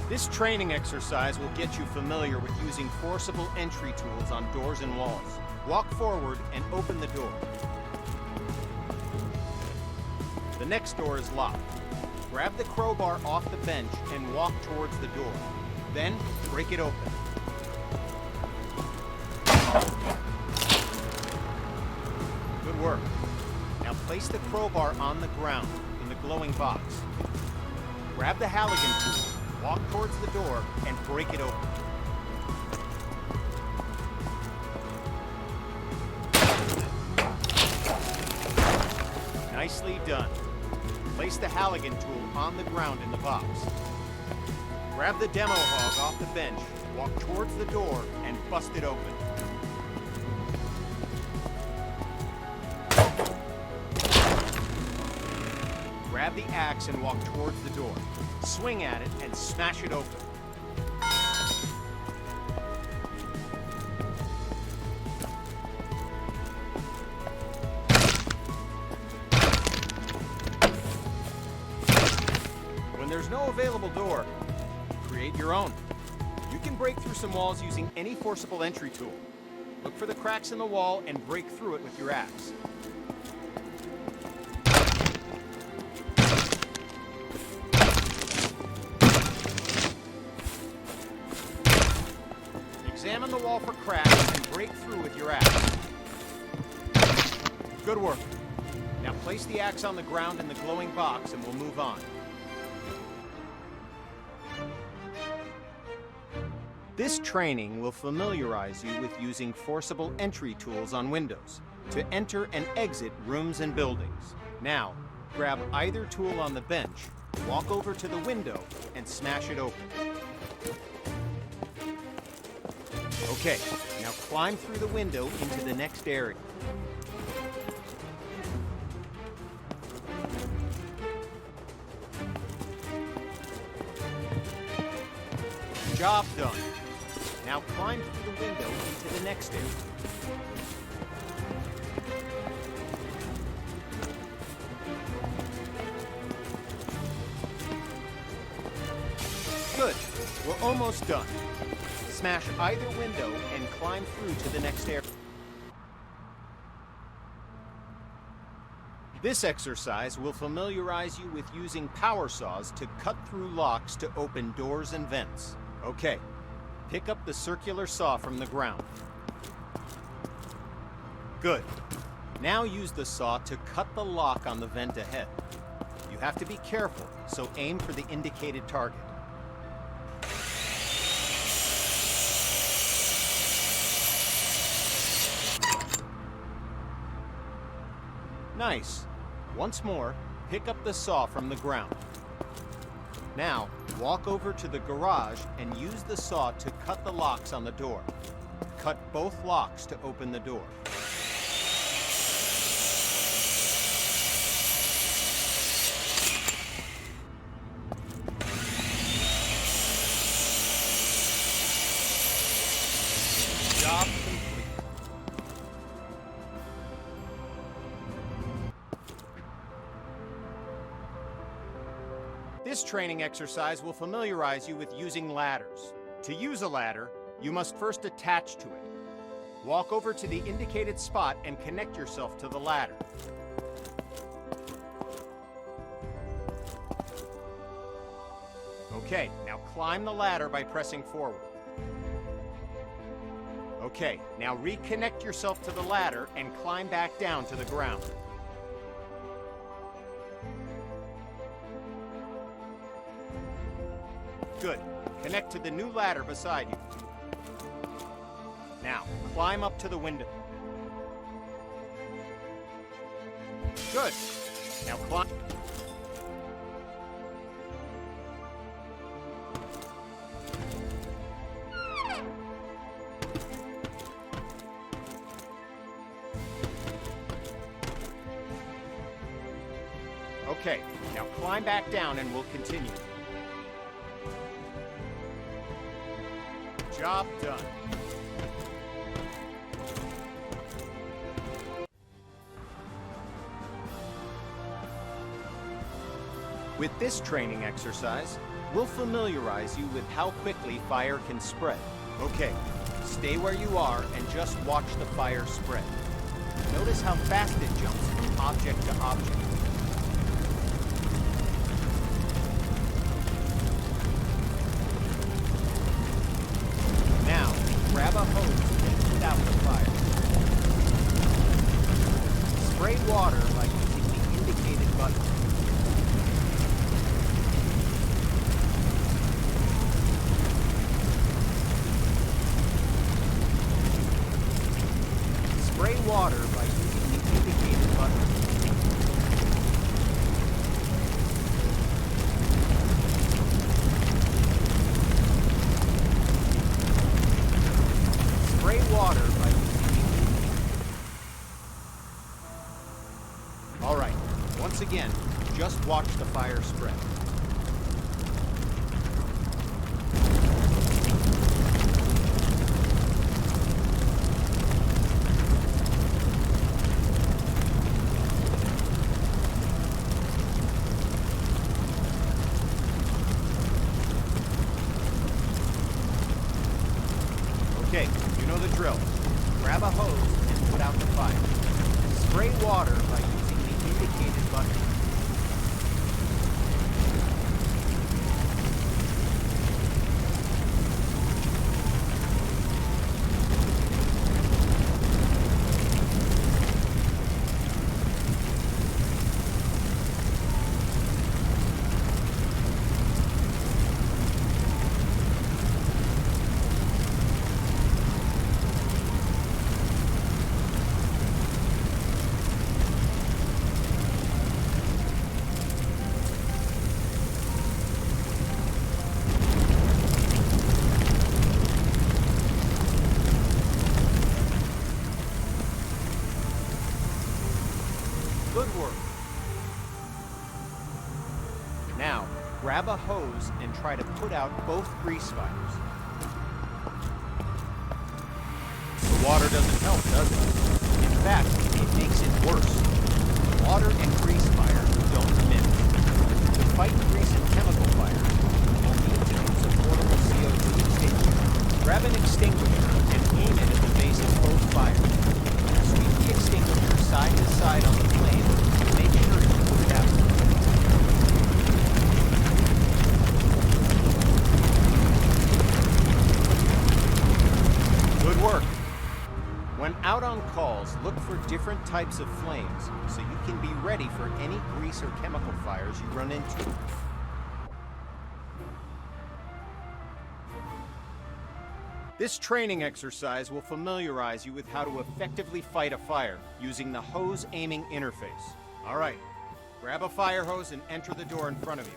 This training exercise will get you familiar with using forcible entry tools on doors and walls. Walk forward and open the door. The next door is locked. Grab the crowbar off the bench and walk towards the door. Then, break it open. Good work. Now place the crowbar on the ground in the glowing box. Grab the Halligan tool, walk towards the door, and break it open. Nicely done. Place the Halligan tool on the ground in the box. Grab the demo hog off the bench, walk towards the door, and bust it open. Grab the axe and walk towards the door. Swing at it and smash it open. When there's no available door, create your own. You can break through some walls using any forcible entry tool. Look for the cracks in the wall and break through it with your axe. Examine the wall for cracks and break through with your axe. Good work. Now place the axe on the ground in the glowing box and we'll move on. This training will familiarize you with using forcible entry tools on windows to enter and exit rooms and buildings. Now, grab either tool on the bench, walk over to the window, and smash it open. Okay, now climb through the window into the next area. Job done. Now climb through the window into the next area. Good. We're almost done. Smash either window and climb through to the next area. This exercise will familiarize you with using power saws to cut through locks to open doors and vents. Okay, pick up the circular saw from the ground. Good. Now use the saw to cut the lock on the vent ahead. You have to be careful, so aim for the indicated target. Nice. Once more, pick up the saw from the ground. Now, walk over to the garage and use the saw to cut the locks on the door. Cut both locks to open the door. Job complete. This training exercise will familiarize you with using ladders. To use a ladder, you must first attach to it. Walk over to the indicated spot and connect yourself to the ladder. Okay, now climb the ladder by pressing forward. Okay, now reconnect yourself to the ladder and climb back down to the ground. Good. Connect to the new ladder beside you. Now, climb up to the window. Good. Now climb. Okay, now climb back down and we'll continue. Job done. With this training exercise, we'll familiarize you with how quickly fire can spread. Okay, stay where you are and just watch the fire spread. Notice how fast it jumps from object to object. Now, grab a hose and put out the fire. Spray water by using the indicated button. Spray water by using the indicated button. Spray water by using the indicated. All right, once again, just watch the fire spread. Okay, you know the drill. Grab a hose and put out the fire. Spray water by using the indicated button. Good work. Now, grab a hose and try to put out both grease fires. The water doesn't help, does it? In fact, it makes it worse. Water and grease fires don't mix. To fight grease and chemical fires, you'll need to use a portable CO2 extinguisher. Grab an extinguisher and aim it at the base of both fires. Sweep the extinguisher side to side on the flame and make sure you put it out. Good work. When out on calls, look for different types of flames so you can be ready for any grease or chemical fires you run into. This training exercise will familiarize you with how to effectively fight a fire using the hose aiming interface. All right, grab a fire hose and enter the door in front of you.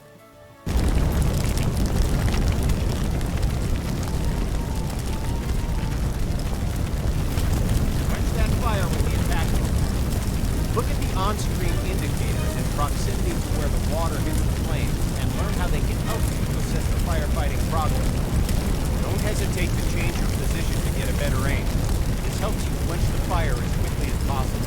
Quench that fire with the attack hose. Look at the on-screen indicators in proximity to where the water hits the flame and learn how they can help you to assess the firefighting progress. Don't hesitate to change your position to get a better aim. This helps you quench the fire as quickly as possible.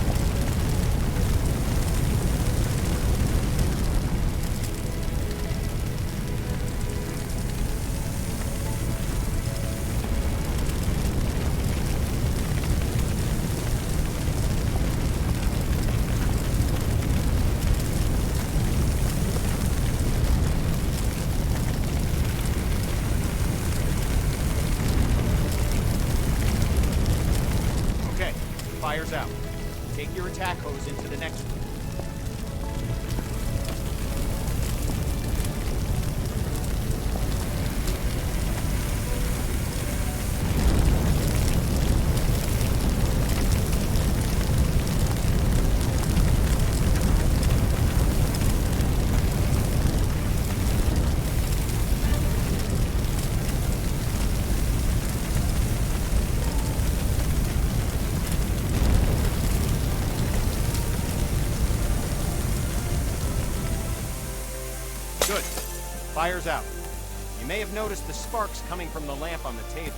Fire's out. Take your attack hose into the next one. Good. Fire's out. You may have noticed the sparks coming from the lamp on the table.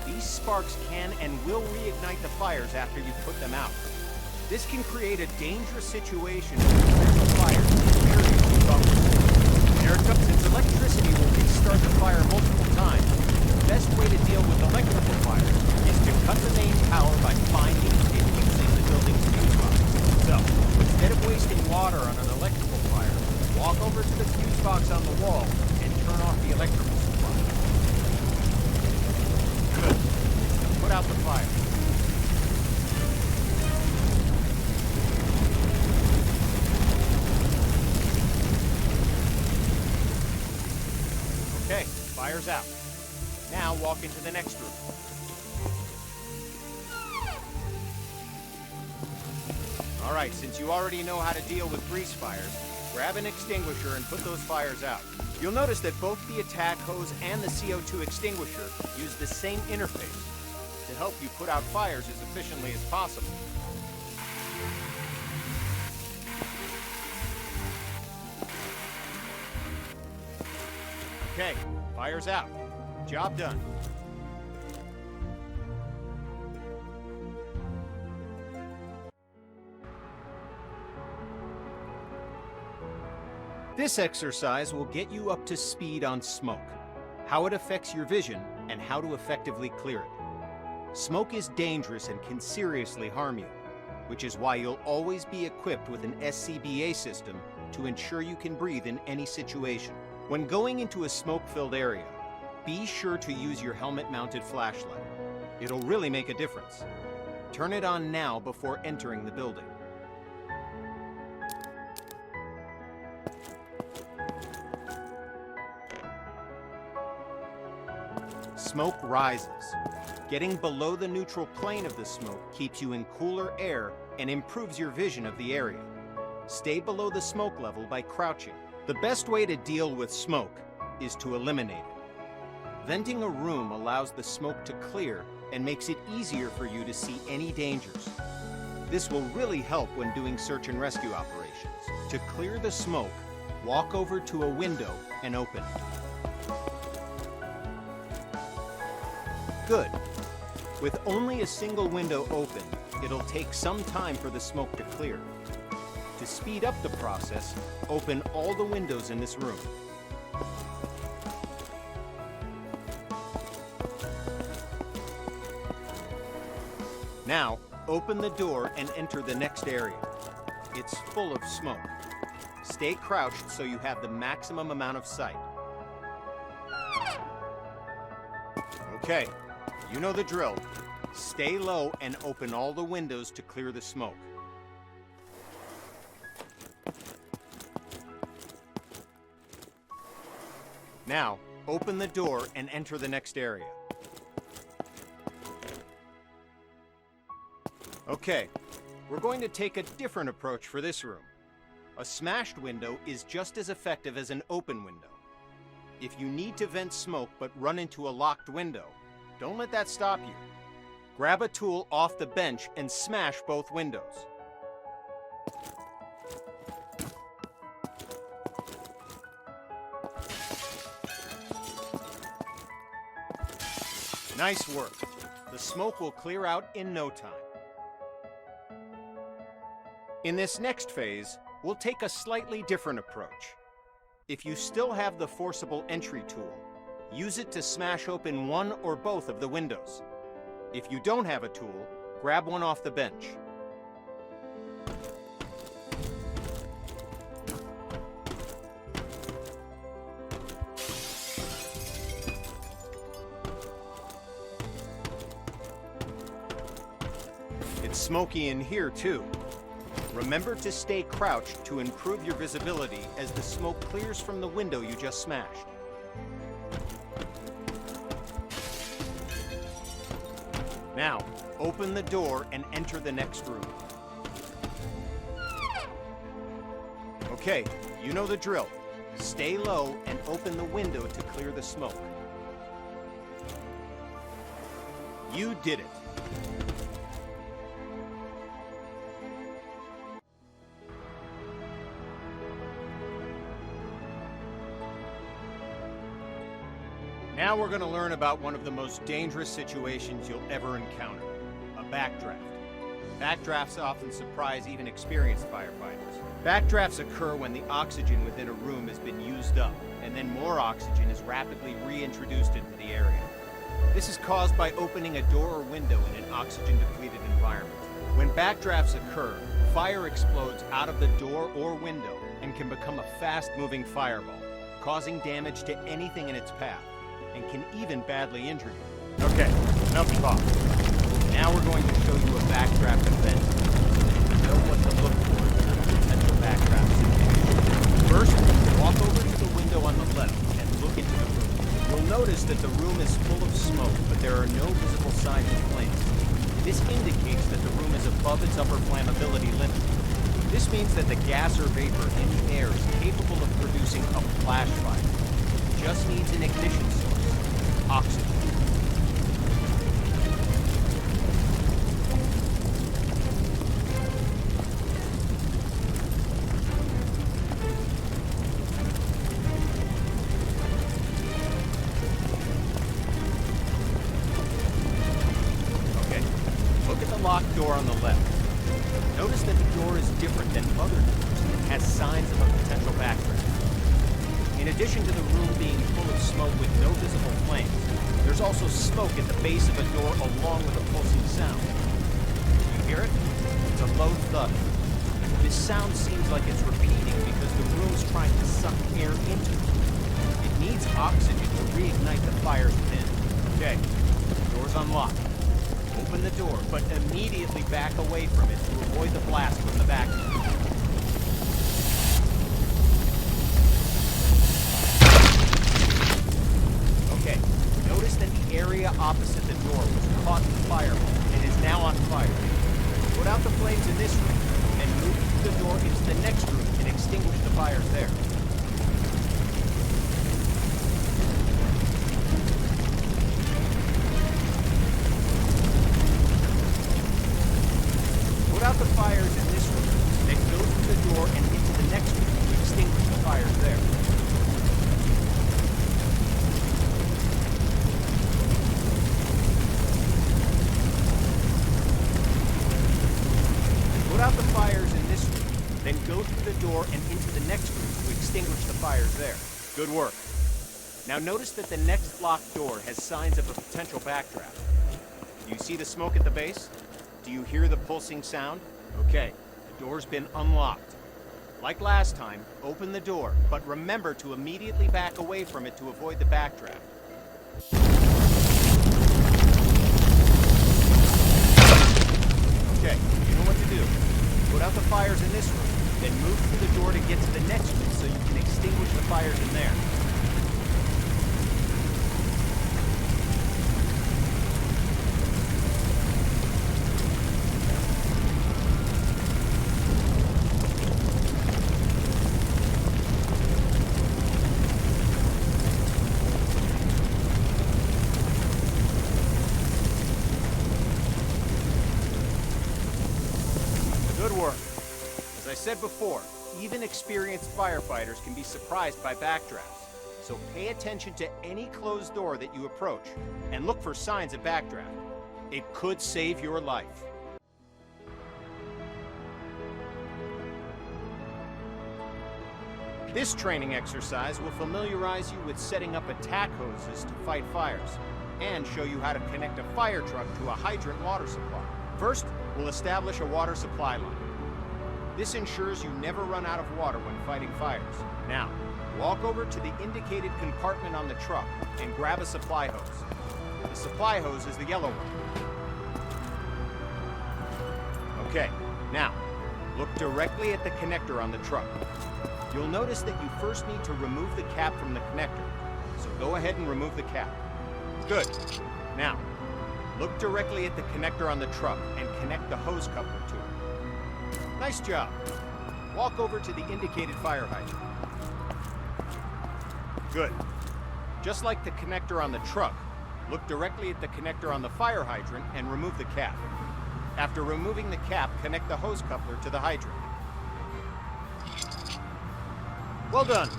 These sparks can and will reignite the fires after you put them out. This can create a dangerous situation if the fire is seriously bubbles. Here it comes. Since electricity will restart the fire multiple times, the best way to deal with electrical fire is to cut the main power by finding and using the building's fuse box. So, instead of wasting water on an electrical fire, walk over to the fuse box on the wall and turn off the electrical supply. Good. Put out the fire. Okay, fire's out. Now walk into the next room. All right, since you already know how to deal with grease fires, grab an extinguisher and put those fires out. You'll notice that both the attack hose and the CO2 extinguisher use the same interface to help you put out fires as efficiently as possible. Okay, fire's out. Job done. This exercise will get you up to speed on smoke, how it affects your vision, and how to effectively clear it. Smoke is dangerous and can seriously harm you, which is why you'll always be equipped with an SCBA system to ensure you can breathe in any situation. When going into a smoke-filled area, be sure to use your helmet-mounted flashlight. It'll really make a difference. Turn it on now before entering the building. Smoke rises. Getting below the neutral plane of the smoke keeps you in cooler air and improves your vision of the area. Stay below the smoke level by crouching. The best way to deal with smoke is to eliminate it. Venting a room allows the smoke to clear and makes it easier for you to see any dangers. This will really help when doing search and rescue operations. To clear the smoke, walk over to a window and open it. Good. With only a single window open, it'll take some time for the smoke to clear. To speed up the process, open all the windows in this room. Now, open the door and enter the next area. It's full of smoke. Stay crouched so you have the maximum amount of sight. Okay, you know the drill. Stay low and open all the windows to clear the smoke. Now, open the door and enter the next area. Okay, we're going to take a different approach for this room. A smashed window is just as effective as an open window. If you need to vent smoke but run into a locked window, don't let that stop you. Grab a tool off the bench and smash both windows. Nice work. The smoke will clear out in no time. In this next phase, we'll take a slightly different approach. If you still have the forcible entry tool, use it to smash open one or both of the windows. If you don't have a tool, grab one off the bench. It's smoky in here too. Remember to stay crouched to improve your visibility as the smoke clears from the window you just smashed. Now, open the door and enter the next room. Okay, you know the drill. Stay low and open the window to clear the smoke. You did it. Now we're going to learn about one of the most dangerous situations you'll ever encounter, a backdraft. Backdrafts often surprise even experienced firefighters. Backdrafts occur when the oxygen within a room has been used up, and then more oxygen is rapidly reintroduced into the area. This is caused by opening a door or window in an oxygen-depleted environment. When backdrafts occur, fire explodes out of the door or window and can become a fast-moving fireball, causing damage to anything in its path, and can even badly injure you. Okay, enough talk. Now we're going to show you a backdraft event, so that you know what to look for in a potential backdraft situation. First, walk over to the window on the left and look into the room. You'll notice that the room is full of smoke, but there are no visible signs of flames. This indicates that the room is above its upper flammability limit. This means that the gas or vapor in the air is capable of producing a flash fire. It just needs an ignition source: oxygen. Locked door on the left. Notice that the door is different than other doors and has signs of a potential backdraft. In addition to the room being full of smoke with no visible flames, there's also smoke at the base of a door along with a pulsing sound. You hear it? It's a low thud. This sound seems like it's repeating because the room's trying to suck air into it. It needs oxygen to reignite the fires within. Okay, the door's unlocked. Open the door, but immediately back away from it to avoid the blast from the back. Okay, notice that the area opposite the door was caught in fireball and is now on fire. Put out the flames in this room and move through the door into the next room and extinguish the fires there. Put out the fires in this room, then go through the door and into the next room to extinguish the fires there. Put out the fires in this room, then go through the door and into the next room to extinguish the fires there. Good work. Now notice that the next locked door has signs of a potential backdraft. Do you see the smoke at the base? Do you hear the pulsing sound? Okay, the door's been unlocked. Like last time, open the door, but remember to immediately back away from it to avoid the backdraft. Okay, you know what to do. Put out the fires in this room, then move through the door to get to the next room so you can extinguish the fires in there. Good work. As I said before, even experienced firefighters can be surprised by backdrafts. So pay attention to any closed door that you approach and look for signs of backdraft. It could save your life. This training exercise will familiarize you with setting up attack hoses to fight fires and show you how to connect a fire truck to a hydrant water supply. First, we'll establish a water supply line. This ensures you never run out of water when fighting fires. Now, walk over to the indicated compartment on the truck and grab a supply hose. The supply hose is the yellow one. Okay, now, look directly at the connector on the truck. You'll notice that you first need to remove the cap from the connector, so go ahead and remove the cap. Good. Now, look directly at the connector on the truck and connect the hose coupler to it. Nice job. Walk over to the indicated fire hydrant. Good. Just like the connector on the truck, look directly at the connector on the fire hydrant and remove the cap. After removing the cap, connect the hose coupler to the hydrant. Well done.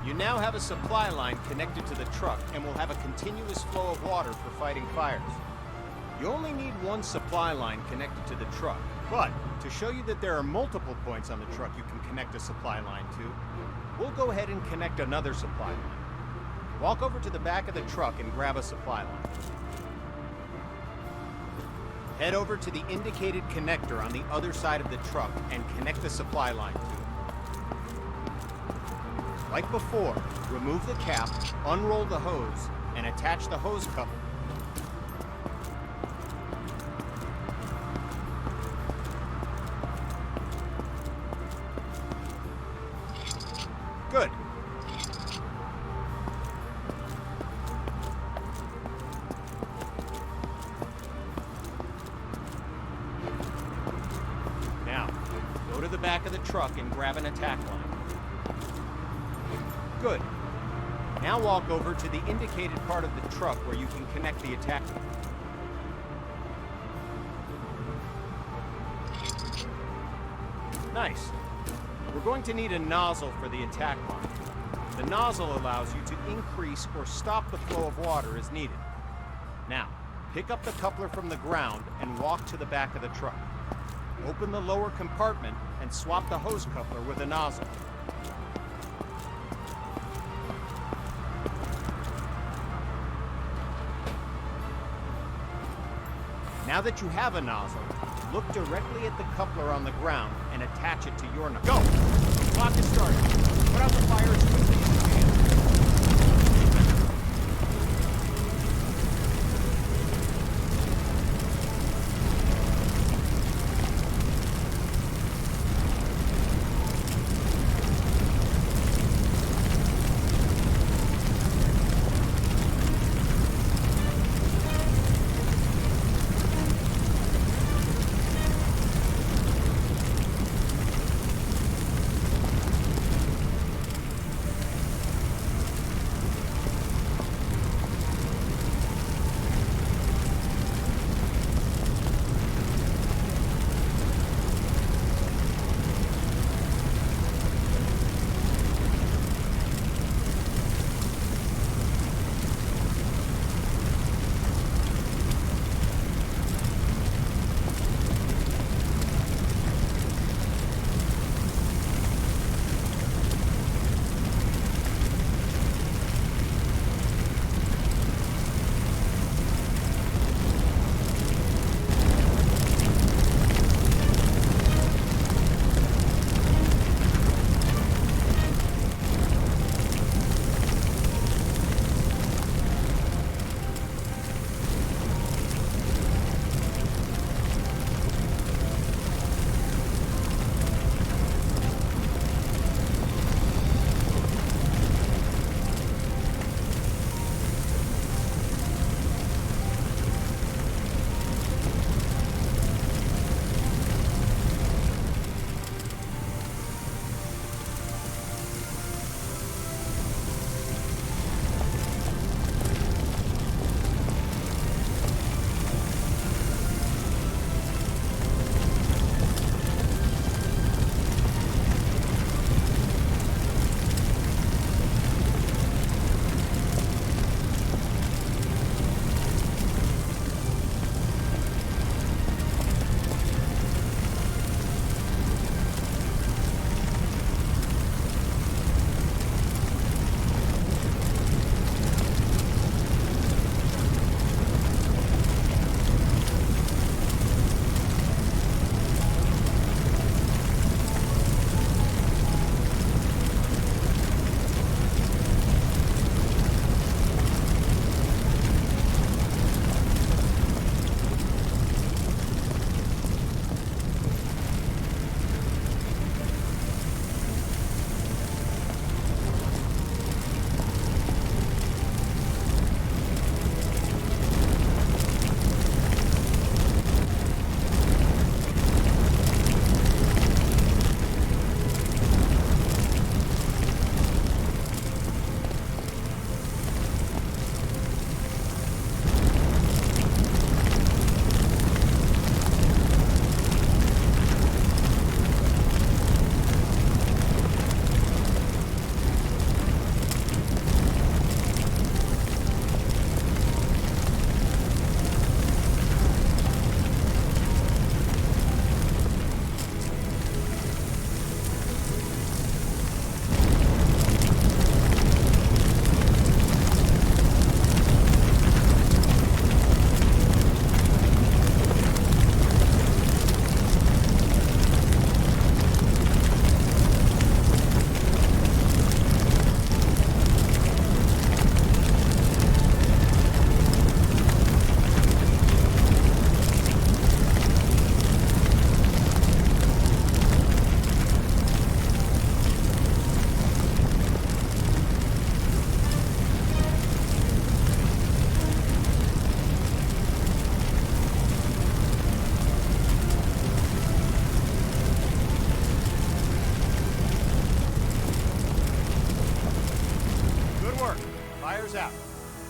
You now have a supply line connected to the truck and will have a continuous flow of water for fighting fires. You only need one supply line connected to the truck, but to show you that there are multiple points on the truck you can connect a supply line to, we'll go ahead and connect another supply line. Walk over to the back of the truck and grab a supply line. Head over to the indicated connector on the other side of the truck and connect the supply line to it. Like before, remove the cap, unroll the hose, and attach the hose coupler. Good. Now, go to the back of the truck and grab an attack line. Good. Now walk over to the indicated part of the truck where you can connect the attack line. Nice. We're going to need a nozzle for the attack line. The nozzle allows you to increase or stop the flow of water as needed. Now, pick up the coupler from the ground and walk to the back of the truck. Open the lower compartment and swap the hose coupler with a nozzle. Now that you have a nozzle, look directly at the coupler on the ground and attach it to your nozzle. Go! The clock is started. Put out the fire as quickly as you can.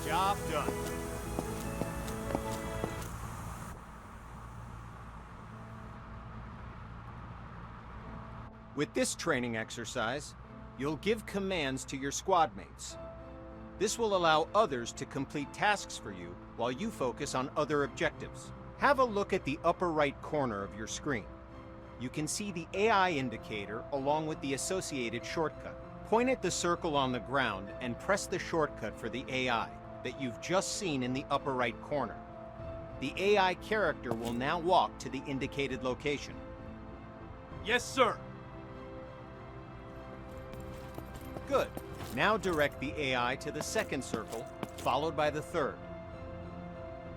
Job done. With this training exercise, you'll give commands to your squad mates. This will allow others to complete tasks for you while you focus on other objectives. Have a look at the upper right corner of your screen. You can see the AI indicator along with the associated shortcut. Point at the circle on the ground and press the shortcut for the AI that you've just seen in the upper right corner. The AI character will now walk to the indicated location. Yes, sir. Good. Now direct the AI to the second circle, followed by the third.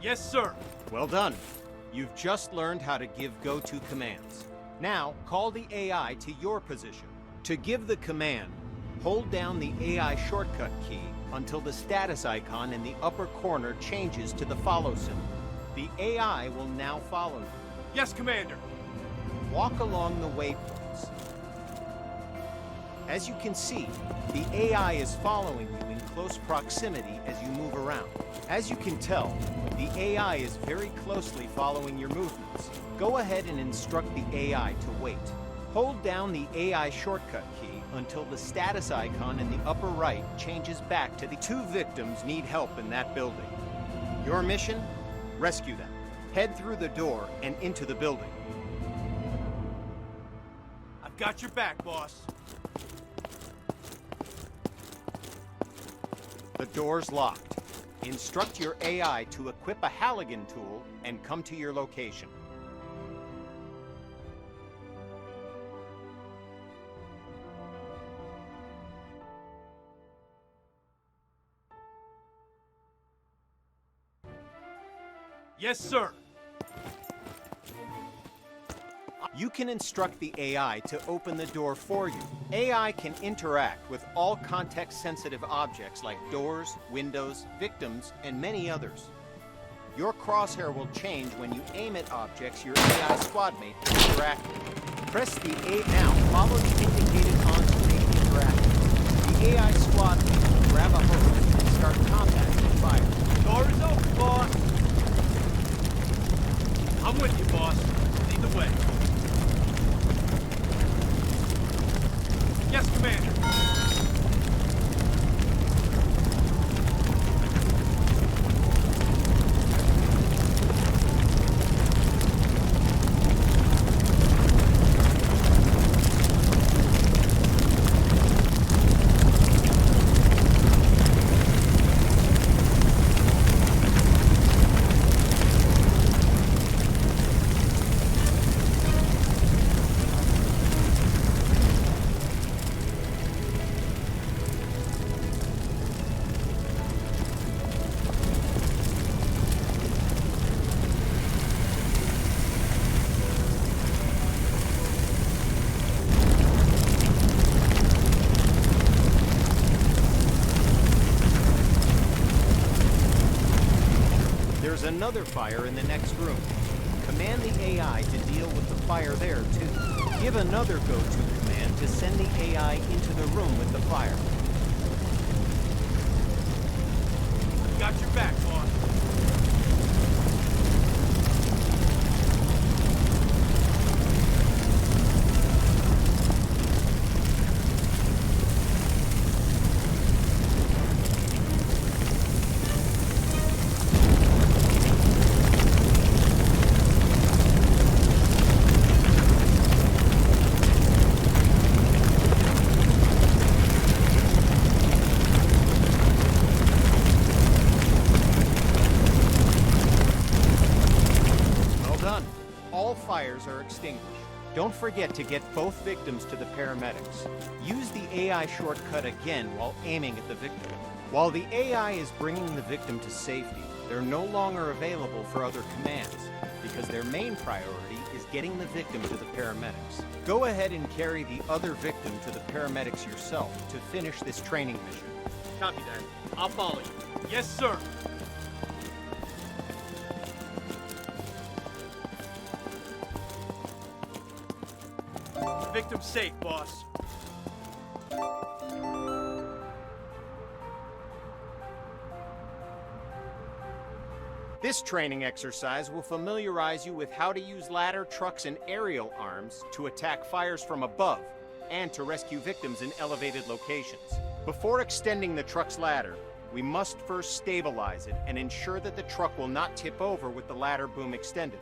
Yes, sir. Well done. You've just learned how to give go-to commands. Now, call the AI to your position. To give the command, hold down the AI shortcut key until the status icon in the upper corner changes to the follow symbol. The AI will now follow you. Yes, Commander. Walk along the waypoints. As you can see, the AI is following you in close proximity as you move around. As you can tell, the AI is very closely following your movements. Go ahead and instruct the AI to wait. Hold down the AI shortcut key until the status icon in the upper right changes back to the two victims need help in that building. Your mission? Rescue them. Head through the door and into the building. I've got your back, boss. The door's locked. Instruct your AI to equip a Halligan tool and come to your location. Yes, sir. You can instruct the AI to open the door for you. AI can interact with all context-sensitive objects like doors, windows, victims, and many others. Your crosshair will change when you aim at objects your AI squad mate can interact with. Press the A now, follow the indicated on-screen interaction. The AI squad mate will grab a hose and start combat with fire. Door is open, boss. I'm with you, boss. Lead the way. Yes, Commander. There's another fire in the next room. Command the AI to deal with the fire there, too. Give another go-to command to send the AI into the room with the fire. Got your back, boss. All fires are extinguished. Don't forget to get both victims to the paramedics. Use the AI shortcut again while aiming at the victim. While the AI is bringing the victim to safety, they're no longer available for other commands because their main priority is getting the victim to the paramedics. Go ahead and carry the other victim to the paramedics yourself to finish this training mission. Copy that. I'll follow you. Yes, sir. Victim's safe, boss. This training exercise will familiarize you with how to use ladder, trucks, and aerial arms to attack fires from above and to rescue victims in elevated locations. Before extending the truck's ladder, we must first stabilize it and ensure that the truck will not tip over with the ladder boom extended.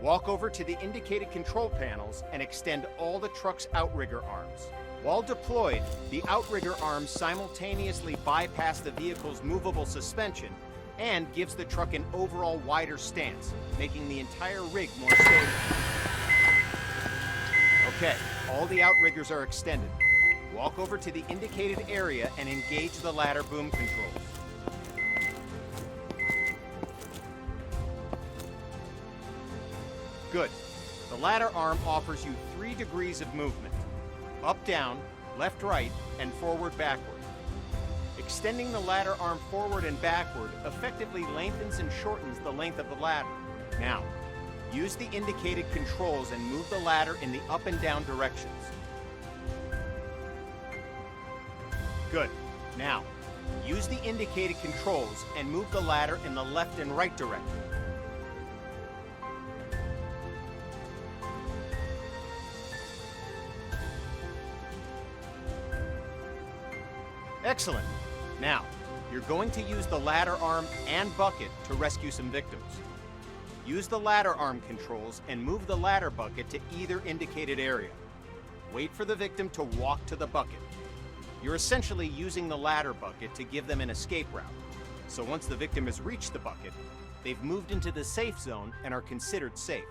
Walk over to the indicated control panels and extend all the truck's outrigger arms. While deployed, the outrigger arms simultaneously bypass the vehicle's movable suspension and gives the truck an overall wider stance, making the entire rig more stable. Okay, all the outriggers are extended. Walk over to the indicated area and engage the ladder boom controls. Good. The ladder arm offers you 3 degrees of movement: up, down, left, right, and forward, backward. Extending the ladder arm forward and backward effectively lengthens and shortens the length of the ladder. Now, use the indicated controls and move the ladder in the up and down directions. Good. Now, use the indicated controls and move the ladder in the left and right direction. Excellent. Now, you're going to use the ladder arm and bucket to rescue some victims. Use the ladder arm controls and move the ladder bucket to either indicated area. Wait for the victim to walk to the bucket. You're essentially using the ladder bucket to give them an escape route. So once the victim has reached the bucket, they've moved into the safe zone and are considered safe.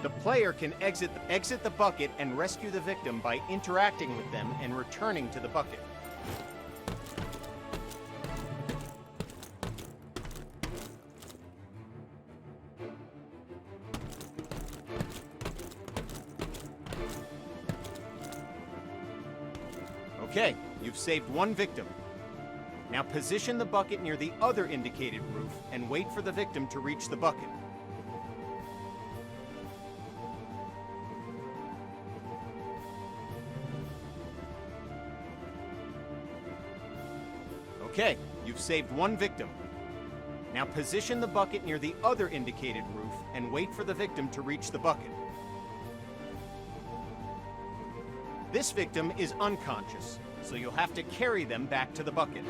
The player can exit the bucket and rescue the victim by interacting with them and returning to the bucket. Okay, you've saved 1 victim. Now position the bucket near the other indicated roof and wait for the victim to reach the bucket. Okay, you've saved 1 victim. Now position the bucket near the other indicated roof and wait for the victim to reach the bucket. This victim is unconscious, so you'll have to carry them back to the bucket.